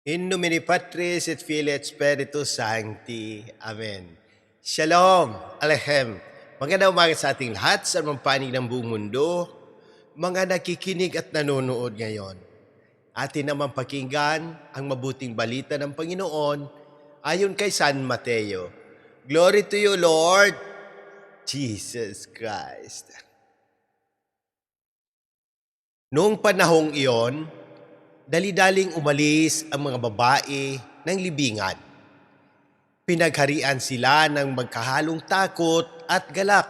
In nomine Patris et Filii et Spiritus Sancti. Amen. Shalom, Alehem. Magandang umaga sa ating lahat sa mga panig ng buong mundo, mga nakikinig at nanonood ngayon. Atin naman pakinggan ang mabuting balita ng Panginoon ayon kay San Mateo. Glory to you, Lord Jesus Christ. Noong panahong iyon, dali-daling umalis ang mga babae ng libingan. Pinagharian sila ng magkahalong takot at galak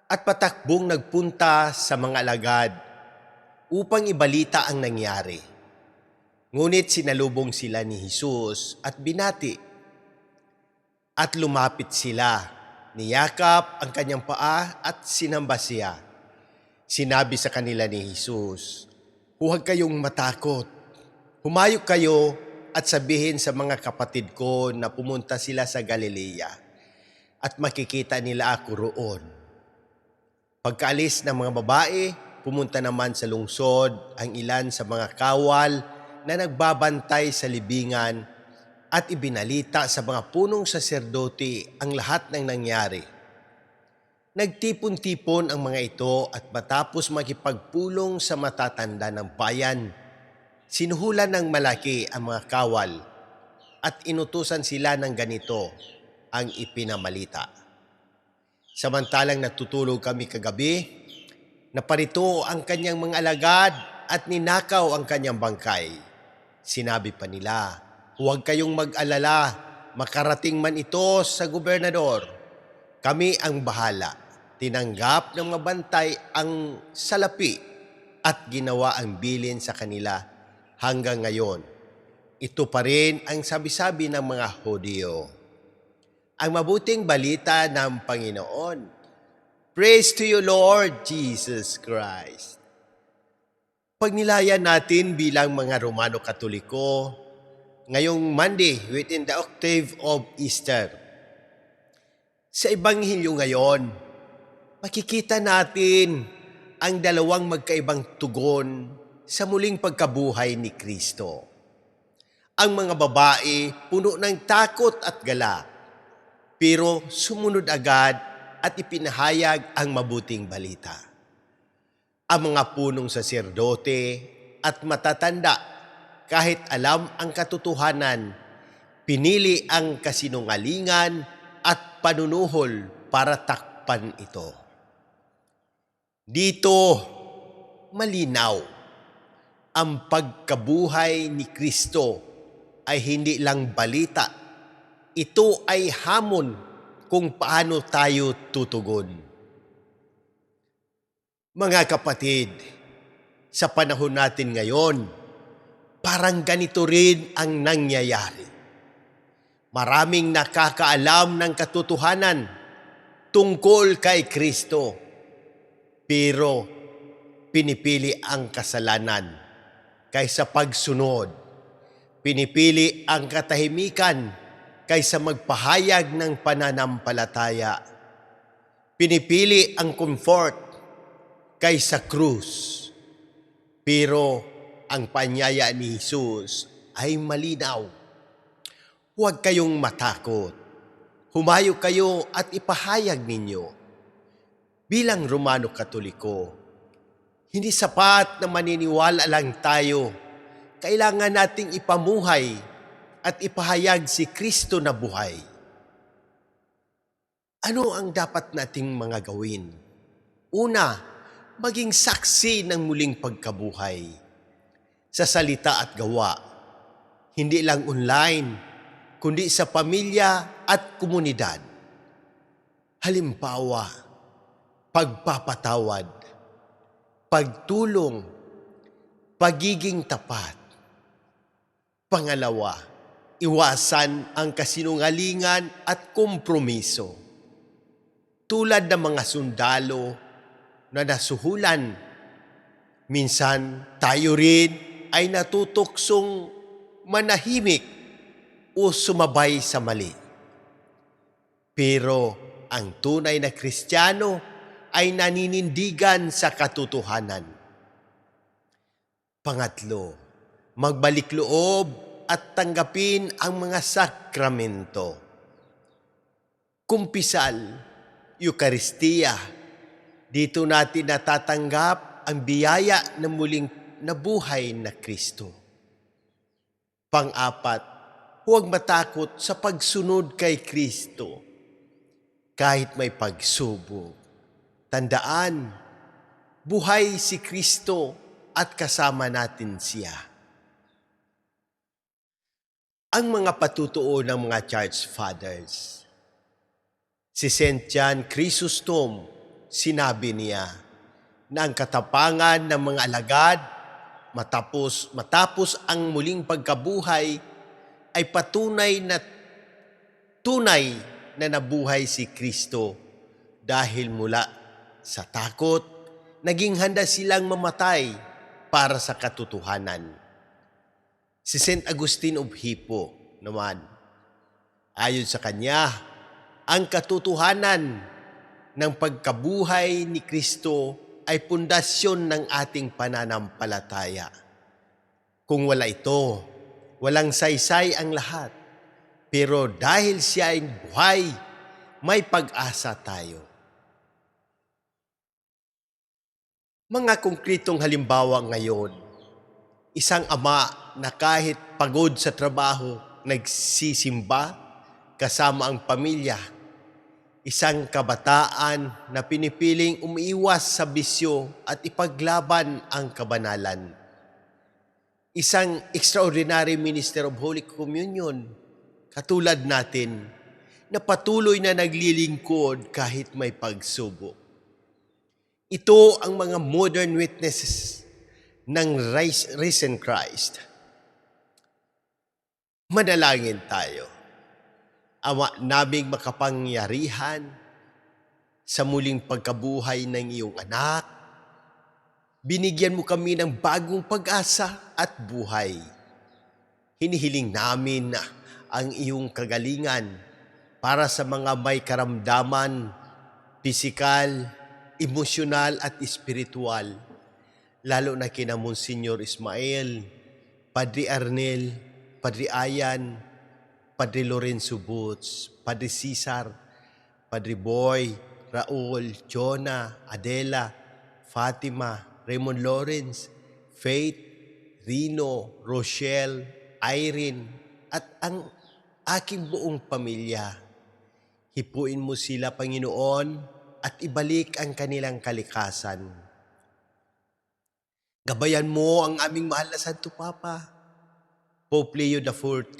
at patakbong nagpunta sa mga alagad upang ibalita ang nangyari. Ngunit sinalubong sila ni Jesus at binati at lumapit sila, niyakap ang kanyang paa at sinamba siya. Sinabi sa kanila ni Jesus, "Huwag kayong matakot. Humayok kayo at sabihin sa mga kapatid ko na pumunta sila sa Galilea at makikita nila ako roon." Pagkaalis ng mga babae, pumunta naman sa lungsod ang ilan sa mga kawal na nagbabantay sa libingan at ibinalita sa mga punong saserdote ang lahat ng nangyari. Nagtipon-tipon ang mga ito at matapos makipagpulong sa matatanda ng bayan, sinuhulan ng malaki ang mga kawal at inutusan sila ng ganito ang ipinamalita. Samantalang natutulog kami kagabi, naparito ang kanyang mga alagad at ninakaw ang kanyang bangkay. Sinabi pa nila, "Huwag kayong mag-alala, makarating man ito sa gobernador. Kami ang bahala." Tinanggap ng mga bantay ang salapi at ginawa ang bilin sa kanila hanggang ngayon. Ito pa rin ang sabi-sabi ng mga Hudyo. Ang mabuting balita ng Panginoon. Praise to you, Lord Jesus Christ. Pagnilayan natin bilang mga Romano Katoliko, ngayong Monday within the octave of Easter. Sa Ebanghelyo ngayon, makikita natin ang dalawang magkaibang tugon sa muling pagkabuhay ni Kristo. Ang mga babae puno ng takot at galak, pero sumunod agad at ipinahayag ang mabuting balita. Ang mga punong saserdote at matatanda, kahit alam ang katotohanan, pinili ang kasinungalingan at panunuhol para takpan ito. Dito, malinaw, ang pagkabuhay ni Kristo ay hindi lang balita. Ito ay hamon kung paano tayo tutugon. Mga kapatid, sa panahon natin ngayon, parang ganito rin ang nangyayari. Maraming nakakaalam ng katotohanan tungkol kay Kristo, pero pinipili ang kasalanan kaysa pagsunod. Pinipili ang katahimikan kaysa magpahayag ng pananampalataya. Pinipili ang comfort kaysa krus. Pero ang panyaya ni Jesus ay malinaw. Huwag kayong matakot. Humayo kayo at ipahayag ninyo. Bilang Romano Katoliko, hindi sapat na maniniwala lang tayo. Kailangan nating ipamuhay at ipahayag si Kristo na buhay. Ano ang dapat nating mga gawin? Una, maging saksi ng muling pagkabuhay. Sa salita at gawa, hindi lang online, kundi sa pamilya at komunidad. Halimbawa, pagpapatawad, pagtulong, pagiging tapat. Pangalawa, iwasan ang kasinungalingan at kompromiso. Tulad ng mga sundalo na nasuhulan, minsan tayo rin ay natutuksong manahimik o sumabay sa mali. Pero ang tunay na Kristiyano ay naninindigan sa katotohanan. Pangatlo, magbalik loob at tanggapin ang mga sakramento. Kumpisal, Eukaristiya. Dito natin natatanggap ang biyaya ng muling nabuhay na Kristo. Pang-apat, huwag matakot sa pagsunod kay Kristo. Kahit may pagsubok, tandaan, buhay si Kristo at kasama natin siya. Ang mga patutuo ng mga Church Fathers. Si St. John Chrysostom, sinabi niya na ang katapangan ng mga alagad matapos ang muling pagkabuhay ay tunay na nabuhay si Kristo dahil mula sa takot, naging handa silang mamatay para sa katotohanan. Si St. Agustin of Hippo naman, ayon sa kanya, ang katotohanan ng pagkabuhay ni Kristo ay pundasyon ng ating pananampalataya. Kung wala ito, walang saysay ang lahat. Pero dahil siya ay buhay, may pag-asa tayo. Mga konkretong halimbawa ngayon, isang ama na kahit pagod sa trabaho, nagsisimba kasama ang pamilya. Isang kabataan na pinipiling umiiwas sa bisyo at ipaglaban ang kabanalan. Isang extraordinary minister of Holy Communion, katulad natin, na patuloy na naglilingkod kahit may pagsubok. Ito ang mga modern witnesses ng risen Christ. Manalangin tayo. Ama naming makapangyarihan, sa muling pagkabuhay ng iyong anak, binigyan mo kami ng bagong pag-asa at buhay. Hinihiling namin ang iyong kagalingan para sa mga may karamdaman, pisikal, emosyonal at espiritual, lalo na kina Monsignor Ismael, Padre Arnel, Padre Ayan, Padre Lorenzo Boots, Padre Cesar, Padre Boy, Raul, Jonah, Adela, Fatima, Raymond Lawrence, Faith, Rino, Rochelle, Irene, at ang aking buong pamilya. Hipuin mo sila, Panginoon, at ibalik ang kanilang kalikasan. Gabayan mo ang aming mahal na Santo Papa, Pope Leo XIV,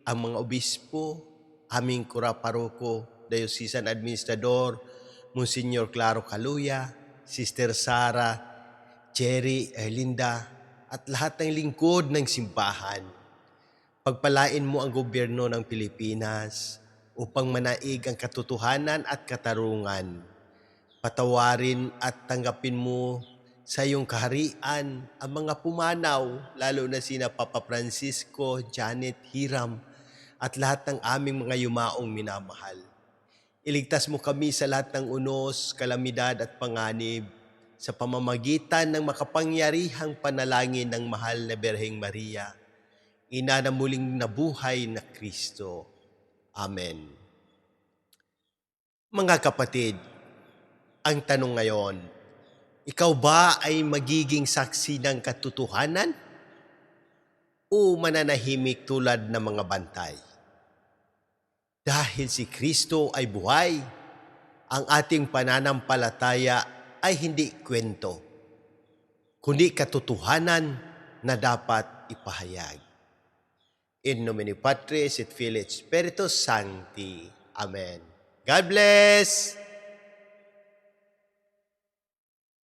ang mga obispo, aming kura paroko, diocesan administrador, Monsignor Claro Caluya, Sister Sara, Cherry, Erlinda, at lahat ng lingkod ng simbahan. Pagpalain mo ang gobyerno ng Pilipinas upang manaig ang katotohanan at katarungan. Patawarin at tanggapin mo sa iyong kaharian ang mga pumanaw, lalo na sina Papa Francisco, Janet, Hiram, at lahat ng aming mga yumaong minamahal. Iligtas mo kami sa lahat ng unos, kalamidad at panganib sa pamamagitan ng makapangyarihang panalangin ng mahal na Birheng Maria, ina na muling nabuhay na Kristo. Amen. Mga kapatid, ang tanong ngayon, ikaw ba ay magiging saksi ng katotohanan o mananahimik tulad ng mga bantay? Dahil si Kristo ay buhay, ang ating pananampalataya ay hindi kwento, kundi katotohanan na dapat ipahayag. In nomine Patris et Filii et Spiritus Sancti. Amen. God bless!